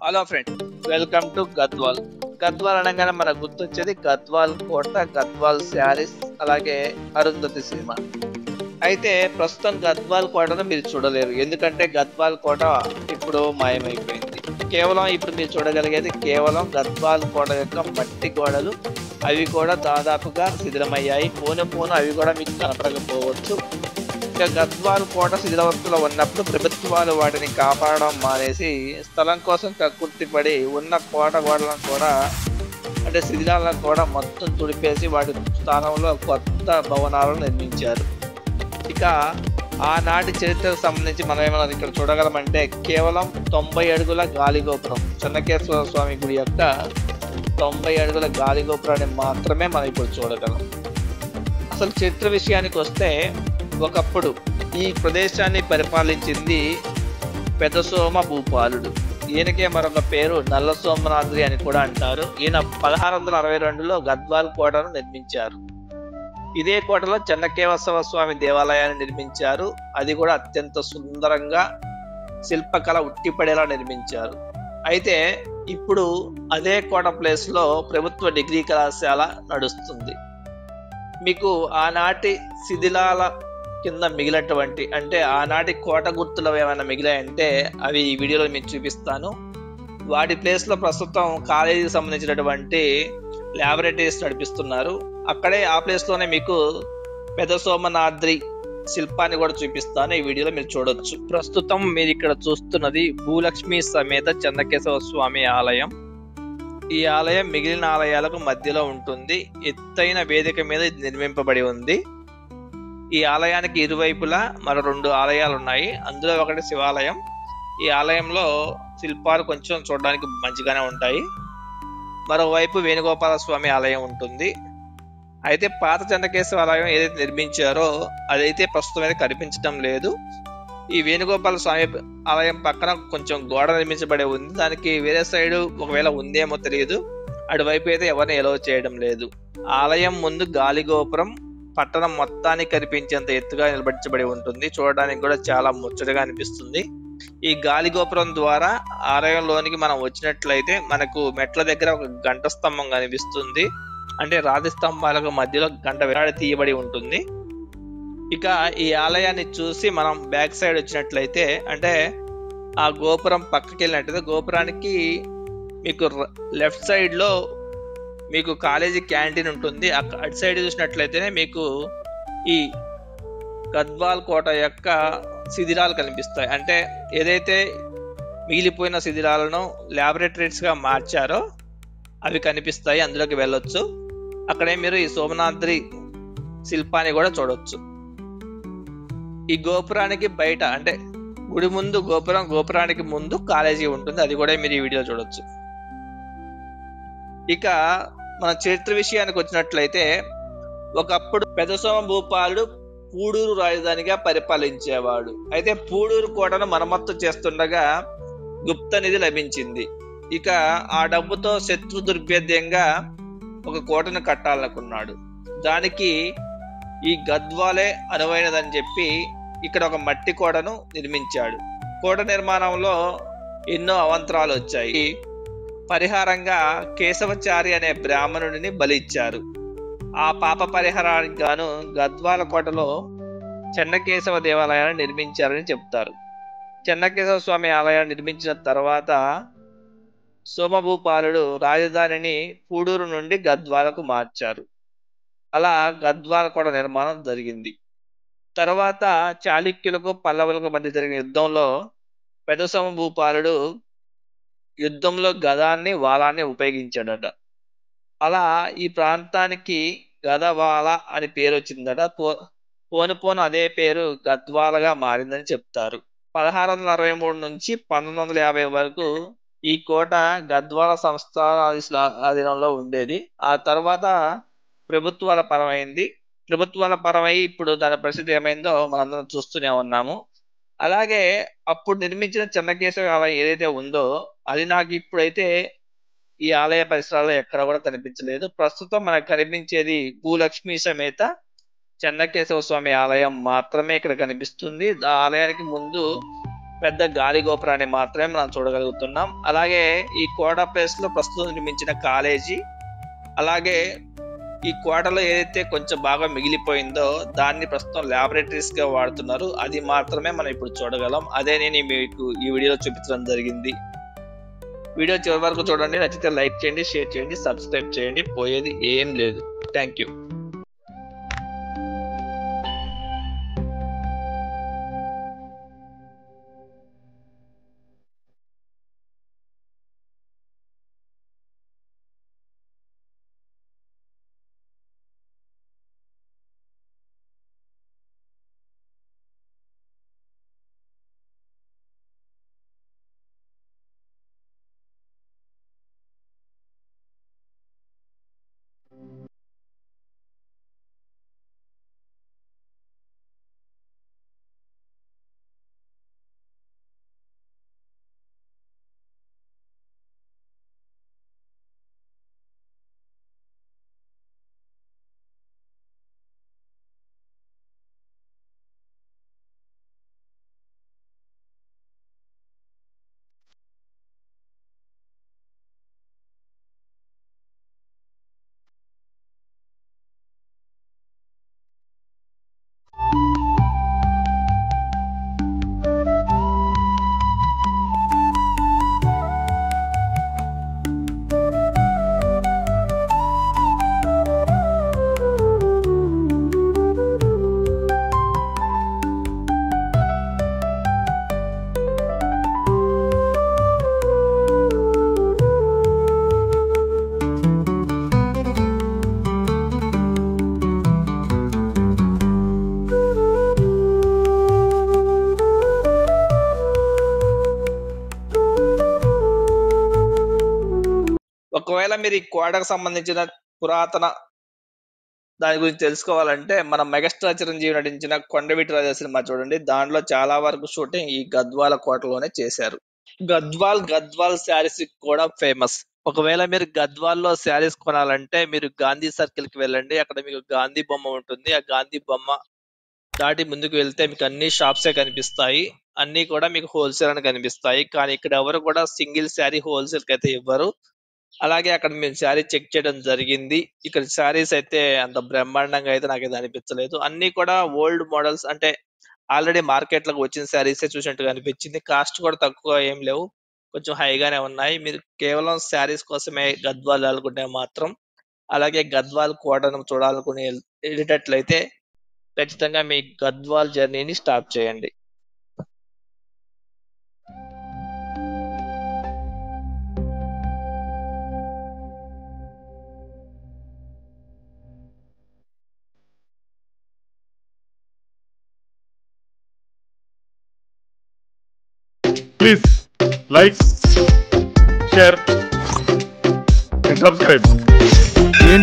Hello friends, welcome to Gadwal. Gadwal అనగానే మనకు గుర్తొచ్చేది గద్వాల్ కోట, గద్వాల్ శారీస్, అలాగే అరుంధతి సినిమా. అయితే ప్రస్తుతం గద్వాల్ కోటను మీరు చూడలేరు, ఎందుకంటే గద్వాల్ కోట ఇప్పుడు మాయమైపోయింది. కేవలం ఇప్పుడు మీరు చూడగలిగేది కేవలం గద్వాల్ కోట యొక్క మట్టి గోడలు. అవి కూడా దాదాపుగా శిథిలమయ్యాయి. పోను పోను అవి కూడా మీకు కనపడకపోవచ్చు. ఇక గద్వాల్ కోట శిథిలావస్థలో ఉన్నప్పుడు ప్రభుత్వాలు వాటిని కాపాడడం మానేసి స్థలం కోసం కక్కుర్తిపడి ఉన్న కోట గోడలను కూడా, అంటే శిథిలాలను కూడా మొత్తం తుడిపేసి వాటి స్థానంలో కొత్త భవనాలను నిర్మించారు. ఇక ఆనాటి చరిత్రకు సంబంధించి మనం ఏమైనా ఇక్కడ చూడగలమంటే కేవలం 90 అడుగుల గాలిగోపురం, చెన్నకేశ్వర స్వామి గుడి యొక్క 90 అడుగుల గాలిగోపురాన్ని మాత్రమే మనం ఇప్పుడు చూడగలం. అసలు చరిత్ర విషయానికి వస్తే, ఒకప్పుడు ఈ ప్రదేశాన్ని పరిపాలించింది పెదసోమ భూపాలుడు. ఈయనకే మరొక పేరు నల్ల సోమనాద్రి అని కూడా అంటారు. ఈయన 1662లో గద్వాల్ కోటను నిర్మించారు. ఇదే కోటలో చెన్నకేశవ స్వామి దేవాలయాన్ని నిర్మించారు. అది కూడా అత్యంత సుందరంగా శిల్పకళ ఉట్టిపడేలా నిర్మించారు. అయితే ఇప్పుడు అదే కోట ప్లేస్ లో ప్రభుత్వ డిగ్రీ కళాశాల నడుస్తుంది. మీకు ఆనాటి శిథిలాల కింద మిగిలినటువంటి, అంటే ఆనాటి కోట గుర్తులు ఏమైనా మిగిలాయంటే అవి ఈ వీడియోలో మీకు చూపిస్తాను. వాటి ప్లేస్ లో ప్రస్తుతం కాలేజీకి సంబంధించినటువంటి ల్యాబొరేటరీస్ నడిపిస్తున్నారు. అక్కడే ఆ ప్లేస్ లోనే మీకు పెద సోమనాద్రి శిల్పాన్ని కూడా చూపిస్తాను. ఈ వీడియోలో మీరు చూడొచ్చు. ప్రస్తుతం మీరు ఇక్కడ చూస్తున్నది భూలక్ష్మి సమేత చెన్నకేశవ స్వామి ఆలయం. ఈ ఆలయం మిగిలిన ఆలయాలకు మధ్యలో ఉంటుంది. ఎత్తైన వేదిక మీద ఇది నిర్మింపబడి ఉంది. ఈ ఆలయానికి ఇరువైపులా మరో 2 ఆలయాలు ఉన్నాయి. అందులో ఒకటి శివాలయం. ఈ ఆలయంలో శిల్పాలు కొంచెం చూడడానికి మంచిగానే ఉంటాయి. మరోవైపు వేణుగోపాల స్వామి ఆలయం ఉంటుంది. అయితే పాత చెన్నకేశవ ఆలయం ఏదైతే నిర్మించారో అదైతే ప్రస్తుతం అయితే కనిపించడం లేదు. ఈ వేణుగోపాల స్వామి ఆలయం పక్కన కొంచెం గోడ నిర్మించబడి ఉంది. దానికి వేరే సైడ్ ఒకవేళ ఉందేమో తెలియదు. అటువైపు అయితే ఎవరిని ఎలవ్ చేయడం లేదు. ఆలయం ముందు గాలిగోపురం పట్టణం మొత్తానికి కనిపించేంత ఎత్తుగా నిలబడించబడి ఉంటుంది. చూడడానికి కూడా చాలా ముచ్చటగా అనిపిస్తుంది. ఈ గాలిగోపురం ద్వారా ఆలయంలోనికి మనం వచ్చినట్లయితే మనకు మెట్ల దగ్గర ఒక గంట స్తంభం కనిపిస్తుంది. అంటే రాతి స్తంభాలకు మధ్యలో గంట వేలాడి తీయబడి ఉంటుంది. ఇక ఈ ఆలయాన్ని చూసి మనం బ్యాక్ సైడ్ వచ్చినట్లయితే, అంటే ఆ గోపురం పక్కకి వెళ్ళినట్లయితే గోపురానికి మీకు లెఫ్ట్ సైడ్ లో మీకు కాలేజీ క్యాంటీన్ ఉంటుంది. అటు సైడ్ చూసినట్లయితేనే మీకు ఈ గద్వాల్ కోట యొక్క శిథిలాలు కనిపిస్తాయి. అంటే ఏదైతే మిగిలిపోయిన శిథిలాలను ల్యాబొరేటరీస్ గా మార్చారో అవి కనిపిస్తాయి. అందులోకి వెళ్ళొచ్చు. అక్కడే మీరు ఈ సోమనాద్రి శిల్పాన్ని కూడా చూడొచ్చు. ఈ గోపురానికి బయట, అంటే గుడి ముందు గోపురం, గోపురానికి ముందు కాలేజీ ఉంటుంది. అది కూడా మీరు ఈ వీడియో చూడొచ్చు. ఇక మన చరిత్ర విషయానికి వచ్చినట్లయితే, ఒకప్పుడు పెదసోమ భూపాలుడు పూడూరు రాజధానిగా పరిపాలించేవాడు. అయితే పూడూరు కోటను మరమ్మత్తు చేస్తుండగా గుప్త నిధి లభించింది. ఇక ఆ డబ్బుతో శత్రు దుర్భేద్యంగా ఒక కోటను కట్టాలనుకున్నాడు. దానికి ఈ గద్వాలే అనువైనదని చెప్పి ఇక్కడ ఒక మట్టి కోటను నిర్మించాడు. కోట నిర్మాణంలో ఎన్నో అవాంతరాలు వచ్చాయి. పరిహారంగా కేశవచారి అనే బ్రాహ్మణుడిని బలిచ్చారు. ఆ పాప పరిహారానికి గాను గద్వాల కోటలో చెన్నకేశవ దేవాలయాన్ని నిర్మించారని చెప్తారు. చెన్నకేశవ స్వామి ఆలయాన్ని నిర్మించిన తర్వాత సోమభూపాలుడు రాజధానిని పూడూరు నుండి గద్వాలకు మార్చారు. అలా గద్వాల కోట నిర్మాణం జరిగింది. తర్వాత చాళుక్యులకు పల్లవులకు మధ్య జరిగిన యుద్ధంలో పెదసోమ భూపాలుడు యుద్ధంలో గదాన్ని, వాలాన్ని ఉపయోగించాడట. అలా ఈ ప్రాంతానికి గదవాల అని పేరు వచ్చిందట. పోను పోను అదే పేరు గద్వాలగా మారిందని చెప్తారు. 1663 నుంచి 1950 వరకు ఈ కోట గద్వాల సంస్థానాధీశుల ఆధీనంలో ఉండేది. ఆ తర్వాత ప్రభుత్వాల పరమైంది. ప్రభుత్వాల పరమై ఇప్పుడు దాని పరిస్థితి ఏమైందో మనందరం చూస్తూనే ఉన్నాము. అలాగే అప్పుడు నిర్మించిన చెన్నకేశవ ఆలయం ఏదైతే ఉందో అది నాకు ఇప్పుడైతే ఈ ఆలయ పరిసరాల్లో ఎక్కడ కూడా కనిపించలేదు. ప్రస్తుతం మనకు కనిపించేది భూలక్ష్మి సమేత చెన్నకేశవ స్వామి ఆలయం మాత్రమే ఇక్కడ కనిపిస్తుంది. ఆ ఆలయానికి ముందు పెద్ద గాలి గోపురాన్ని మాత్రమే మనం చూడగలుగుతున్నాం. అలాగే ఈ కోట ప్లేస్ లో ప్రస్తుతం నిర్మించిన కాలేజీ, అలాగే ఈ కోటలో ఏదైతే కొంచెం బాగా మిగిలిపోయిందో దాన్ని ప్రస్తుతం ల్యాబొరేటరీస్ గా వాడుతున్నారు. అది మాత్రమే మనం ఇప్పుడు చూడగలం. అదే నేను మీకు ఈ వీడియోలో చూపించడం జరిగింది. వీడియో చివరి వరకు చూడండి. నచ్చితే లైక్ చేయండి, షేర్ చేయండి, సబ్స్క్రైబ్ చేయండి. పోయేది ఏం లేదు. Thank you. ఒకవేళ మీరు ఈ కోటకు సంబంధించిన పురాతన దాని గురించి తెలుసుకోవాలంటే మనం మెగాస్టార్ చిరంజీవి నటించిన కొండవీటి రాజా సినిమా చూడండి. దాంట్లో చాలా వరకు షూటింగ్ ఈ గద్వాల కోటలోనే చేశారు. గద్వాల్ శారీస్ కూడా ఫేమస్. ఒకవేళ మీరు గద్వాల్లో శారీస్ కొనాలంటే మీరు గాంధీ సర్కిల్ కి వెళ్ళండి. అక్కడ మీకు గాంధీ బొమ్మ ఉంటుంది. ఆ గాంధీ బొమ్మ దాటి ముందుకు వెళ్తే మీకు అన్ని షాప్సే కనిపిస్తాయి. అన్ని కూడా మీకు హోల్సేల్ అని కనిపిస్తాయి. కానీ ఇక్కడ ఎవరు కూడా సింగిల్ శారీ హోల్సేల్ కి అయితే ఇవ్వరు. అలాగే అక్కడ మేము శారీ చెక్ చేయడం జరిగింది. ఇక్కడ శారీస్ అయితే అంత బ్రహ్మాండంగా అయితే నాకు ఇది అనిపించలేదు. అన్ని కూడా ఓల్డ్ మోడల్స్, అంటే ఆల్రెడీ మార్కెట్ లోకి వచ్చిన శారీసే చూసినట్టుగా అనిపించింది. కాస్ట్ కూడా తక్కువ ఏం లేవు, కొంచెం హైగానే ఉన్నాయి. మీరు కేవలం శారీస్ కోసమే గద్వాల్ అనుకుంటే మాత్రం, అలాగే గద్వాల్ కోటను చూడాలనుకునే వెళ్ళేటట్లయితే ఖచ్చితంగా మీ గద్వాల్ జర్నీని స్టార్ట్ చేయండి. Please like, share and subscribe.